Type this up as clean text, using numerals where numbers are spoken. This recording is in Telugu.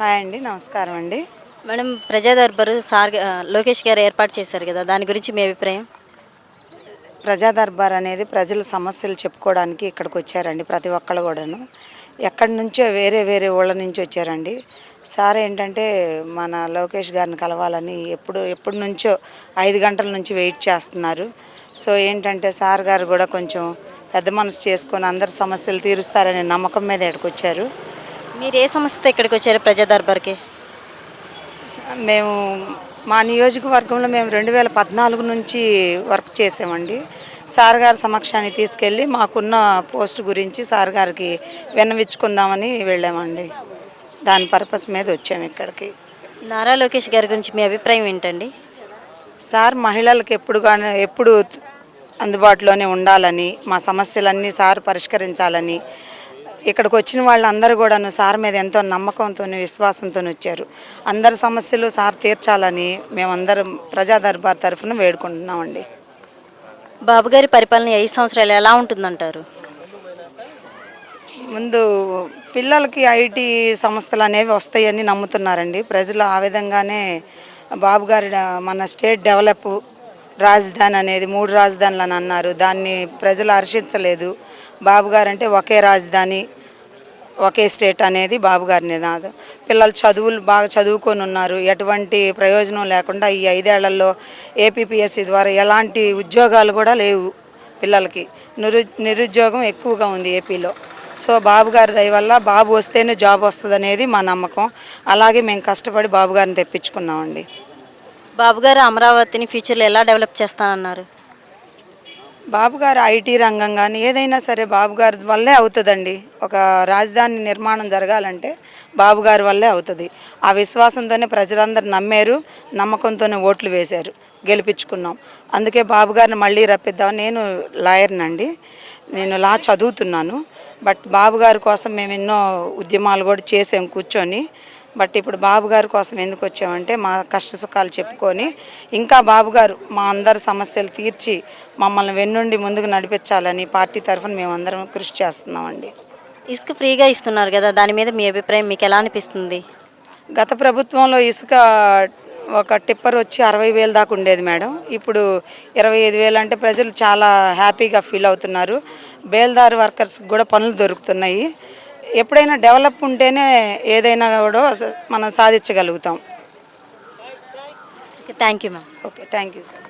హాయ్ అండి. నమస్కారం అండి. మేడం, ప్రజా దర్బారు లోకేష్ గారు ఏర్పాటు చేశారు కదా, దాని గురించి మీ అభిప్రాయం? ప్రజా దర్బార్ అనేది ప్రజల సమస్యలు చెప్పుకోవడానికి ఇక్కడికి వచ్చారండి ప్రతి ఒక్కళ్ళు కూడాను. ఎక్కడి నుంచో వేరే వేరే ఊళ్ళ నుంచి వచ్చారండి. సార్ ఏంటంటే మన లోకేష్ గారిని కలవాలని ఎప్పటి నుంచో 5 గంటల నుంచి వెయిట్ చేస్తున్నారు. సో ఏంటంటే సార్ గారు కూడా కొంచెం పెద్ద మనసు చేసుకొని అందరి సమస్యలు తీరుస్తారనే నమ్మకం మీద ఇక్కడికి వచ్చారు. మీరు ఏ సమస్యతో ఇక్కడికి వచ్చారు ప్రజా దర్బార్కి? మేము మా నియోజకవర్గంలో మేము 2014 నుంచి వర్క్ చేసామండి. సార్ గారి సమక్షాన్ని తీసుకెళ్ళి మాకున్న పోస్ట్ గురించి సార్ గారికి విన్నవించుకుందామని వెళ్ళామండి. దాని పర్పస్ మీద వచ్చాము ఇక్కడికి. నారా లోకేష్ గారి గురించి మీ అభిప్రాయం ఏంటండి? సార్ మహిళలకు ఎప్పుడు అందుబాటులోనే ఉండాలని, మా సమస్యలన్నీ సార్ పరిష్కరించాలని, ఇక్కడికి వచ్చిన వాళ్ళందరూ కూడాను సార్ మీద ఎంతో నమ్మకంతో విశ్వాసంతో వచ్చారు. అందరి సమస్యలు సార్ తీర్చాలని మేమందరం ప్రజా దర్బార్ తరఫున వేడుకుంటున్నామండి. బాబు గారి పరిపాలన 5 సంవత్సరాలు ఎలా ఉంటుందంటారు? ముందు పిల్లలకి ఐటీ సంస్థలు అనేవి వస్తాయని నమ్ముతున్నారండి ప్రజలు. ఆ విధంగానే బాబు గారి మన స్టేట్ డెవలప్ రాజధాని అనేది 3 రాజధానులు అని అన్నారు. దాన్ని ప్రజలు హర్షించలేదు. బాబు గారు అంటే ఒకే రాజధాని ఒకే స్టేట్ అనేది బాబు గారి నినాదం. పిల్లలు చదువులు బాగా చదువుకొని ఉన్నారు. ఎటువంటి ప్రయోజనం లేకుండా ఈ 5 ఏళ్లలో ఏపీపీఎస్సీ ద్వారా ఎలాంటి ఉద్యోగాలు కూడా లేవు పిల్లలకి. నిరుద్యోగం ఎక్కువగా ఉంది ఏపీలో. సో బాబు గారి దయ వల్ల బాబు వస్తేనే జాబ్ వస్తుంది అనేది మా నమ్మకం. అలాగే మేము కష్టపడి బాబు గారిని తెప్పించుకున్నామండి. బాబు గారు అమరావతిని ఫ్యూచర్లో ఎలా డెవలప్ చేస్తానన్నారు? బాబు గారు ఐటీ రంగం కానీ ఏదైనా సరే బాబు గారి వల్లే అవుతుందండి. ఒక రాజధాని నిర్మాణం జరగాలంటే బాబు గారి వల్లే అవుతుంది. ఆ విశ్వాసంతోనే ప్రజలందరూ నమ్మారు, నమ్మకంతోనే ఓట్లు వేశారు, గెలిపించుకున్నాం. అందుకే బాబు గారిని మళ్ళీ రప్పిద్దాం. నేను లాయర్నండి, నేను లా చదువుతున్నాను. బట్ బాబు గారి కోసం మేము ఎన్నో ఉద్యమాలు కూడా చేసాం కూర్చొని. బట్ ఇప్పుడు బాబు గారి కోసం ఎందుకు వచ్చామంటే మా కష్ట సుఖాలు చెప్పుకొని ఇంకా బాబు గారు మా అందరి సమస్యలు తీర్చి మమ్మల్ని వెన్నుండి ముందుకు నడిపించాలని పార్టీ తరఫున మేమందరం కృషి చేస్తున్నామండి. ఇసుక ఫ్రీగా ఇస్తున్నారు కదా, దాని మీద మీ అభిప్రాయం మీకు ఎలా అనిపిస్తుంది? గత ప్రభుత్వంలో ఇసుక ఒక టిప్పర్ వచ్చి 60,000 దాకా ఉండేది మేడం. ఇప్పుడు 25,000 అంటే ప్రజలు చాలా హ్యాపీగా ఫీల్ అవుతున్నారు. బేల్దార్ వర్కర్స్కి కూడా పనులు దొరుకుతున్నాయి. ఎప్పుడైనా డెవలప్ ఉంటేనే ఏదైనా కూడా మనం సాధించగలుగుతాం. Thank you ma'am. Okay, thank you sir.